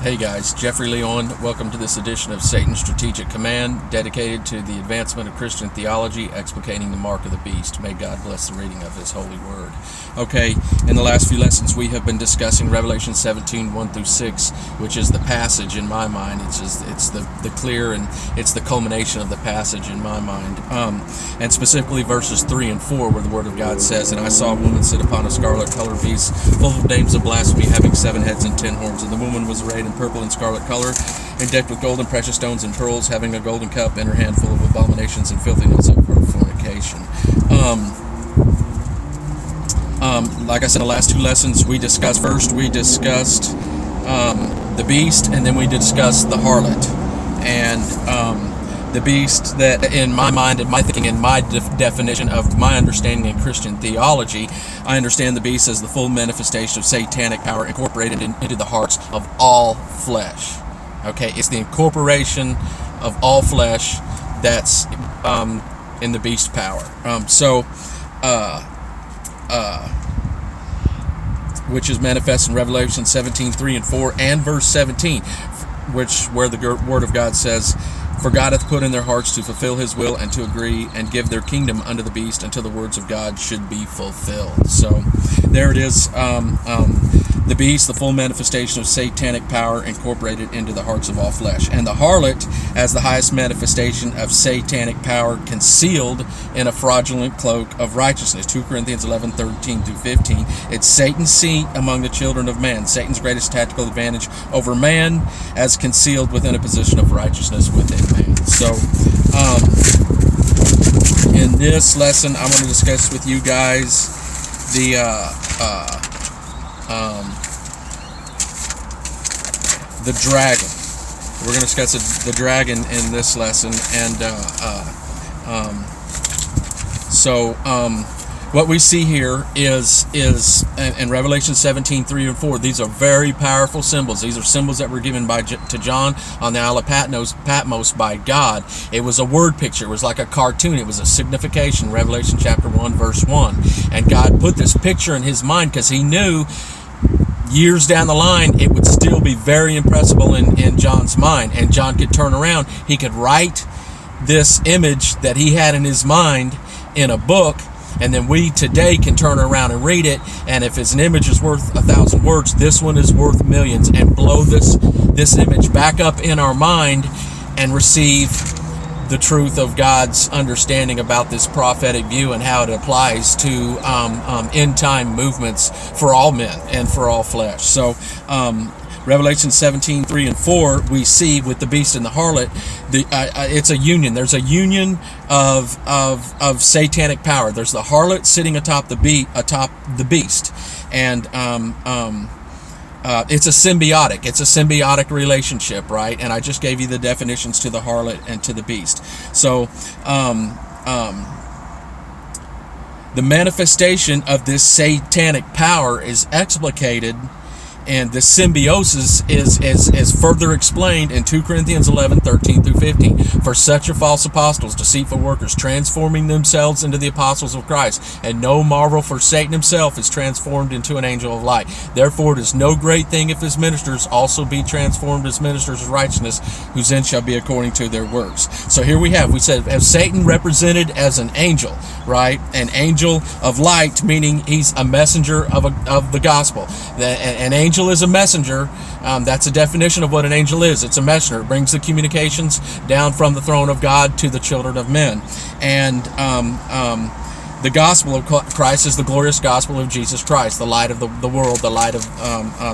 Hey guys, Jeffrey Leon. Welcome to this edition of Satan's Strategic Command, dedicated to the advancement of Christian theology, explicating the mark of the beast. May God bless the reading of His holy word. Okay, in the last few lessons we have been discussing Revelation 17, 1 through 6, which is the passage in my mind. It's the clear, and it's the culmination of the passage in my mind. And specifically verses 3 and 4, where the word of God says, "And I saw a woman sit upon a scarlet-colored beast, full of names of blasphemy, having 7 heads and 10 horns. And the woman was arrayed in purple and scarlet color, and decked with gold and precious stones and pearls, having a golden cup in her hand full of abominations and filthiness of her fornication." Like I said, the last two lessons we discussed the beast, and then we discussed the harlot. And the beast, that in my mind, in my thinking, in my definition of my understanding in Christian theology, I understand the beast as the full manifestation of satanic power incorporated into the hearts of all flesh. Okay, it's the incorporation of all flesh that's in the beast power. Which is manifest in Revelation 17, 3 and 4, and verse 17, where the word of God says, "For God hath put in their hearts to fulfill His will, and to agree and give their kingdom unto the beast, until the words of God should be fulfilled." So there it is. The beast, the full manifestation of satanic power incorporated into the hearts of all flesh. And the harlot as the highest manifestation of satanic power concealed in a fraudulent cloak of righteousness. 2 Corinthians 11, 13 through 15. It's Satan's seat among the children of man. Satan's greatest tactical advantage over man, as concealed within a position of righteousness within man. So, in this lesson, I want to discuss with you guys the dragon. We're going to discuss the dragon in this lesson, and what we see here is in Revelation 17, 3 and 4. These are very powerful symbols. These are symbols that were given to John on the Isle of Patmos by God. It was a word picture. It was like a cartoon. It was a signification. Revelation chapter 1, verse 1. And God put this picture in his mind because he knew years down the line it would still be very impressible in John's mind, and John could turn around. He could write this image that he had in his mind in a book, and then we today can turn around and read it, and if it's an image is worth 1,000 words, this one is worth millions, and blow this image back up in our mind and receive the truth of God's understanding about this prophetic view and how it applies to end time movements for all men and for all flesh. So Revelation 17, 3 and 4, we see with the beast and the harlot, it's a union. There's a union of satanic power. There's the harlot sitting atop the beast, and it's a symbiotic relationship, right? And I just gave you the definitions to the harlot and to the beast. So the manifestation of this satanic power is explicated, and the symbiosis is further explained in 2 Corinthians 11, 13 through 15. "For such are false apostles, deceitful workers, transforming themselves into the apostles of Christ. And no marvel, for Satan himself is transformed into an angel of light. Therefore it is no great thing if his ministers also be transformed as ministers of righteousness, whose end shall be according to their works." So here we said, as Satan represented as an angel, right? An angel of light, meaning he's a messenger of the gospel. An angel is a messenger. That's a definition of what an angel is. It's a messenger. It brings the communications down from the throne of God to the children of men. And the gospel of Christ is the glorious gospel of Jesus Christ, the light of the world, the light of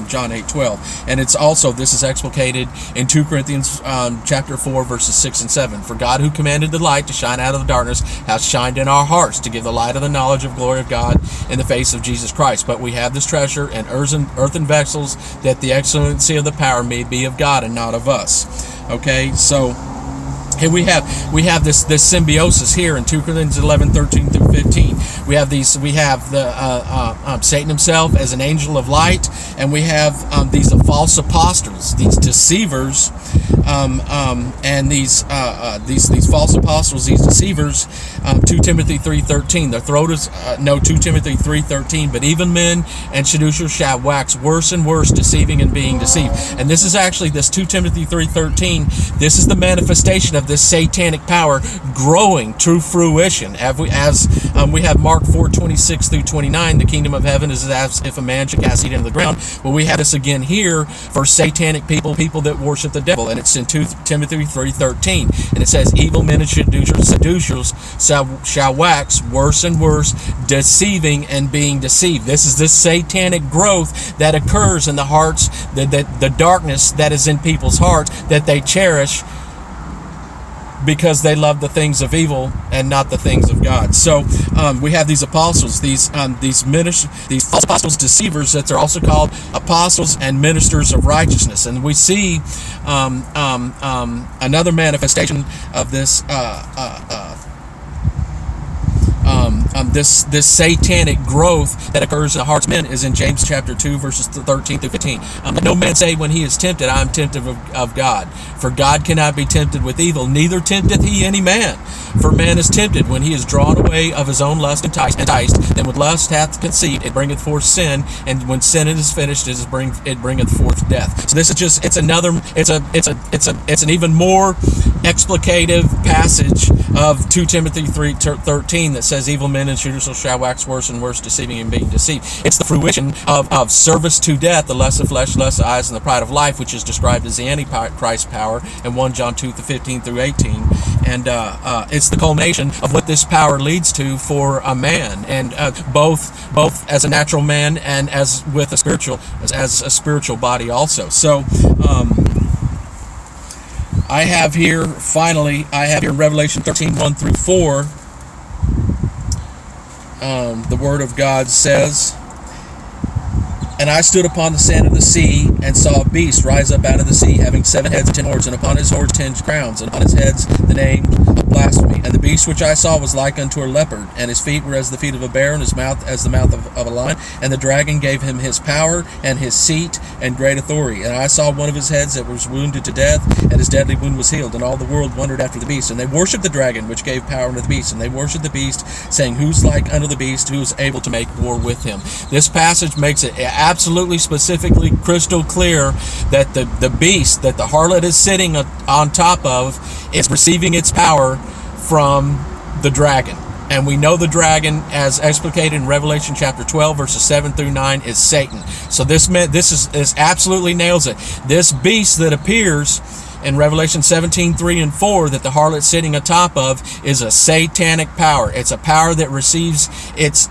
John 8:12. And it's also, this is explicated in 2 Corinthians chapter 4, verses 6 and 7. "For God, who commanded the light to shine out of the darkness, hath shined in our hearts to give the light of the knowledge of glory of God in the face of Jesus Christ. But we have this treasure in earthen vessels, that the excellency of the power may be of God and not of us." Okay, so here we have this symbiosis here in 2 Corinthians 11, 13 through 15, We have the Satan himself as an angel of light, and we have these false apostles, these deceivers, and these false apostles, these deceivers. 2 Timothy 3:13. Their throat is 2 Timothy 3:13. But even men and seducers shall wax worse and worse, deceiving and being deceived. And this is actually this 2 Timothy 3:13. This is the manifestation of this satanic power growing to fruition. We have Mark 4:26 through 29. The kingdom of heaven is as if a man should cast seed into the ground. But we have this again here for satanic people that worship the devil, and it's in 2 Timothy 3:13, and it says, "Evil men and seducers shall wax worse and worse, deceiving and being deceived." This is this satanic growth that occurs in the hearts, the darkness that is in people's hearts that they cherish because they love the things of evil and not the things of God. So we have these apostles, these false apostles, deceivers, that are also called apostles and ministers of righteousness. And we see another manifestation of this this satanic growth that occurs in the hearts of men is in James chapter 2, verses 13 through 15. Let no man say when he is tempted, I am tempted of God. For God cannot be tempted with evil, neither tempteth he any man. For man is tempted when he is drawn away of his own lust, enticed. Then with lust hath conceived, it bringeth forth sin, and when sin is finished, it bringeth forth death. So this is just it's an even more explicative passage of 2 Timothy 3:13 that says, "Evil men and seducers shall wax worse and worse, deceiving and being deceived." It's the fruition of service to death, the lust of flesh, lust of eyes, and the pride of life, which is described as the Antichrist power in 1 John 2:15 through 18. And it's the culmination of what this power leads to for a man, and both as a natural man and as a spiritual body also. So I have here Revelation 13:1 through 4. The Word of God says, "And I stood upon the sand of the sea, and saw a beast rise up out of the sea, having 7 heads and 10 horns, and upon his horns 10 crowns, and upon his heads the name of blasphemy. And the beast which I saw was like unto a leopard, and his feet were as the feet of a bear, and his mouth as the mouth of a lion. And the dragon gave him his power, and his seat, and great authority. And I saw one of his heads that was wounded to death, and his deadly wound was healed. And all the world wondered after the beast. And they worshipped the dragon, which gave power unto the beast. And they worshipped the beast, saying, Who's like unto the beast, who is able to make war with him?" This passage makes it absolutely specifically crystal clear that the beast that the harlot is sitting on top of is receiving its power from the dragon. And we know the dragon, as explicated in Revelation chapter 12, verses 7 through 9, is Satan. So this absolutely nails it. This beast that appears in Revelation 17:3 and 4 that the harlot sitting atop of is a satanic power. It's a power that receives its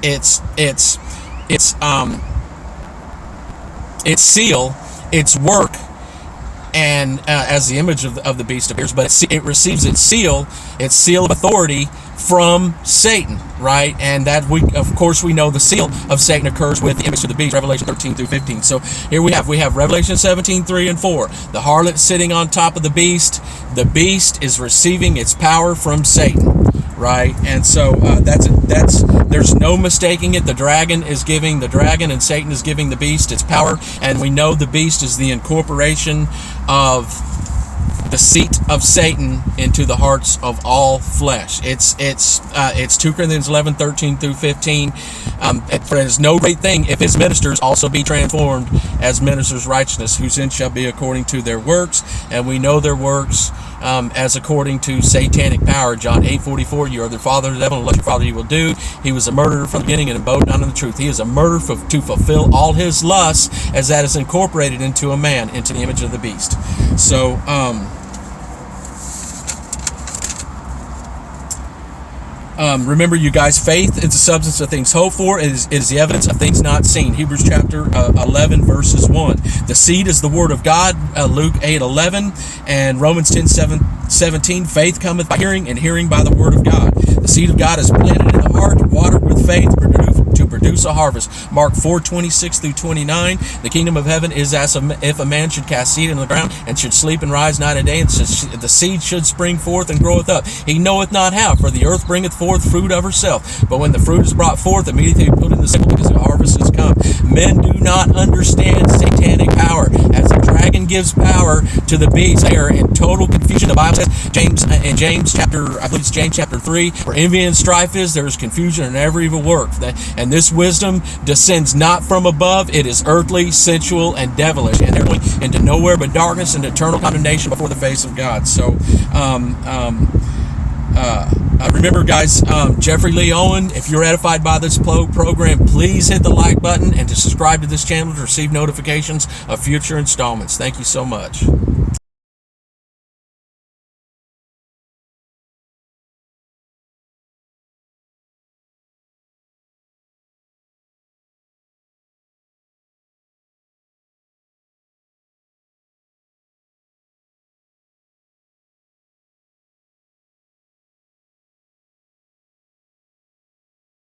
seal, its work, and as the image of the beast appears, but it receives its seal of authority from Satan, right? And that we know the seal of Satan occurs with the image of the beast, Revelation 13 through 15. So here we have Revelation 17:3 and 4. The harlot sitting on top of the beast. The beast is receiving its power from Satan, right? And so there's no mistaking it. The dragon and Satan is giving the beast its power, and we know the beast is the incorporation of the seat of Satan into the hearts of all flesh. It's 2 Corinthians 11:13 through 15. For it is no great thing if his ministers also be transformed as ministers of righteousness, whose end shall be according to their works. And we know their works as according to satanic power. John 8:44, "You are the father of the devil, and what your father you will do. He was a murderer from the beginning and abode not in the truth. He is a murderer to fulfill all his lusts, as that is incorporated into a man, into the image of the beast." So, remember, you guys, faith is the substance of things hoped for. It is the evidence of things not seen. Hebrews chapter 11, verses 1. The seed is the word of God, Luke 8:11, and Romans 10:17. Faith cometh by hearing, and hearing by the word of God. The seed of God is planted in the heart, watered with faith, to produce a harvest. Mark 4:26 through 29. The kingdom of heaven is as if a man should cast seed in the ground, and should sleep and rise night and day, and the seed should spring forth and groweth up. He knoweth not how, for the earth bringeth forth fruit of herself. But when the fruit is brought forth, immediately he put in the sickle, because the harvest is come. Men do not understand satanic power. As the dragon gives power to the beast, they are in total confusion. The Bible says, James chapter 3, where envy and strife is, there is confusion in every evil work. And this wisdom descends not from above, it is earthly, sensual, and devilish, and they're going into nowhere but darkness and eternal condemnation before the face of God. So, remember, guys, Jeffrey Lee Owen, if you're edified by this program, please hit the like button and to subscribe to this channel to receive notifications of future installments. Thank you so much.